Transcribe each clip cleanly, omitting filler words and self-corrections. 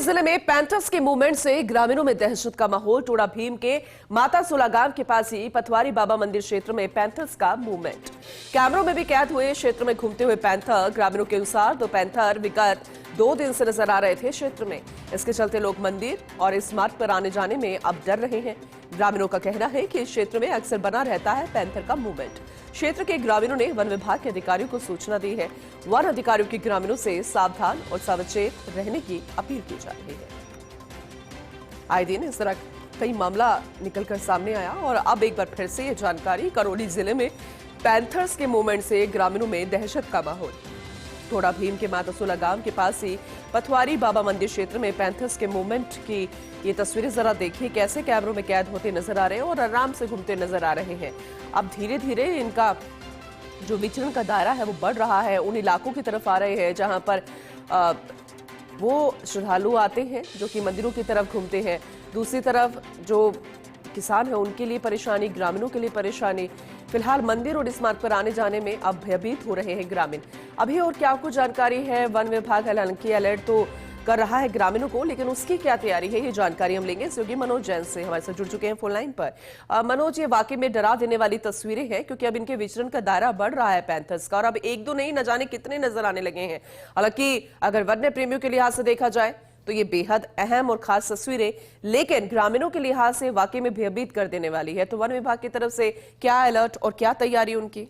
जिले में पैंथर्स के मूवमेंट से ग्रामीणों में दहशत का माहौल। टोड़ा भीम के माता सुला गांव के पास ही पथवारी बाबा मंदिर क्षेत्र में पैंथर्स का मूवमेंट। कैमरों में भी कैद हुए क्षेत्र में घूमते हुए पैंथर। ग्रामीणों के अनुसार दो पैंथर विगत 2 दिन से नजर आ रहे थे क्षेत्र में। इसके चलते लोग मंदिर और इस मार्ग पर आने जाने में अब डर रहे हैं। ग्रामीणों का कहना है कि इस क्षेत्र में अक्सर बना रहता है पैंथर का मूवमेंट। क्षेत्र के ग्रामीणों ने वन विभाग के अधिकारियों को सूचना दी है। वन अधिकारियों की ग्रामीणों से सावधान और सावचेत रहने की अपील की जा रही है। आए दिन इस तरह कई मामला निकलकर सामने आया और अब एक बार फिर से ये जानकारी। करौली जिले में पैंथर्स के मूवमेंट से ग्रामीणों में दहशत का माहौल। टोड़ा भीम के माता सुला गांव के पास ही पथवारी बाबा मंदिर क्षेत्र में पैंथर्स के मूवमेंट की ये तस्वीरें जरा देखिए, कैसे कैमरों में कैद होते नजर आ रहे हैं और आराम से घूमते नजर आ रहे हैं। अब धीरे धीरे इनका जो विचरण का दायरा है वो बढ़ रहा है। उन इलाकों की तरफ आ रहे हैं जहां पर वो श्रद्धालु आते हैं जो कि मंदिरों की तरफ घूमते हैं। दूसरी तरफ जो किसान है उनके लिए परेशानी, ग्रामीणों के लिए परेशानी। फिलहाल मंदिर और इस मार्ग पर आने जाने में अब भयभीत हो रहे हैं ग्रामीण। अभी और क्या कुछ जानकारी है? वन विभाग हालांकि अलर्ट तो कर रहा है ग्रामीणों को, लेकिन उसकी क्या तैयारी है ये जानकारी हम लेंगे सहयोगी मनोज जैन से। हमारे साथ जुड़ चुके हैं फोन लाइन पर। मनोज, ये वाकई में डरा देने वाली तस्वीरें हैं क्योंकि अब इनके विचरण का दायरा बढ़ रहा है पैंथर्स का, और अब एक दो नहीं न जाने कितने नजर आने लगे हैं। हालांकि अगर वन्य प्रेमियों के लिहाज से देखा जाए तो ये बेहद अहम और खास तस्वीरें, लेकिन ग्रामीणों के लिहाज से वाकई में भयभीत कर देने वाली है। तो वन विभाग की तरफ से क्या अलर्ट और क्या तैयारी उनकी?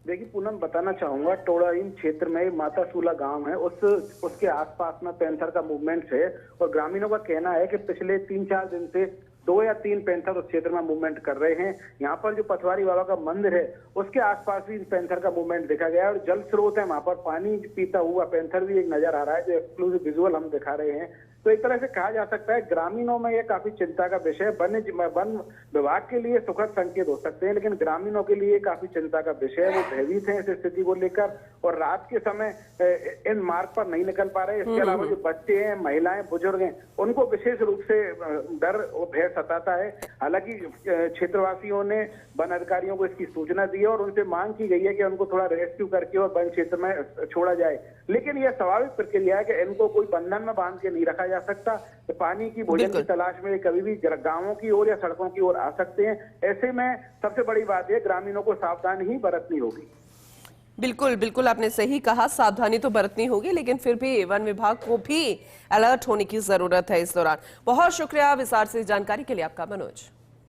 देखिए पूनम, बताना चाहूंगा टोड़ा भीम क्षेत्र में माता सुला गांव है, उसके आसपास में पैंथर का मूवमेंट है और ग्रामीणों का कहना है कि पिछले 3-4 दिन से 2 या 3 पैंथर उस क्षेत्र में मूवमेंट कर रहे हैं। यहाँ पर जो पथवारी बाबा का मंदिर है उसके आसपास भी पैंथर का मूवमेंट देखा गया है और जल स्रोत है वहां पर पानी पीता हुआ पैंथर भी एक नजर आ रहा है, जो एक्सक्लूसिव विजुअल हम दिखा रहे हैं। तो एक तरह से कहा जा सकता है ग्रामीणों में यह काफी चिंता का विषय है। वन विभाग के लिए सुखद संकेत हो सकते हैं, लेकिन ग्रामीणों के लिए काफी चिंता का विषय है। वो भयभीत हैं इस स्थिति को लेकर और रात के समय इन मार्ग पर नहीं निकल पा रहे। इसके अलावा जो बच्चे हैं, महिलाएं, बुजुर्ग हैं, उनको विशेष रूप से डर और भय सताता है। हालांकि क्षेत्रवासियों ने वन अधिकारियों को इसकी सूचना दी है और उनसे मांग की गई है कि उनको थोड़ा रेस्क्यू करके और वन क्षेत्र में छोड़ा जाए। लेकिन यह स्वाभाविक प्रक्रिया है कि इनको कोई बंधन में बांध के नहीं रखा जा सकता। तो पानी की, भोजन की तलाश में कभी भी गांवों की ओर या सड़कों की ओर आ सकते हैं। ऐसे में सबसे बड़ी बात है ग्रामीणों को सावधानी ही बरतनी होगी। बिल्कुल बिल्कुल, आपने सही कहा, सावधानी तो बरतनी होगी, लेकिन फिर भी वन विभाग को भी अलर्ट होने की जरूरत है इस दौरान। बहुत शुक्रिया विस्तार से जानकारी के लिए आपका मनोज।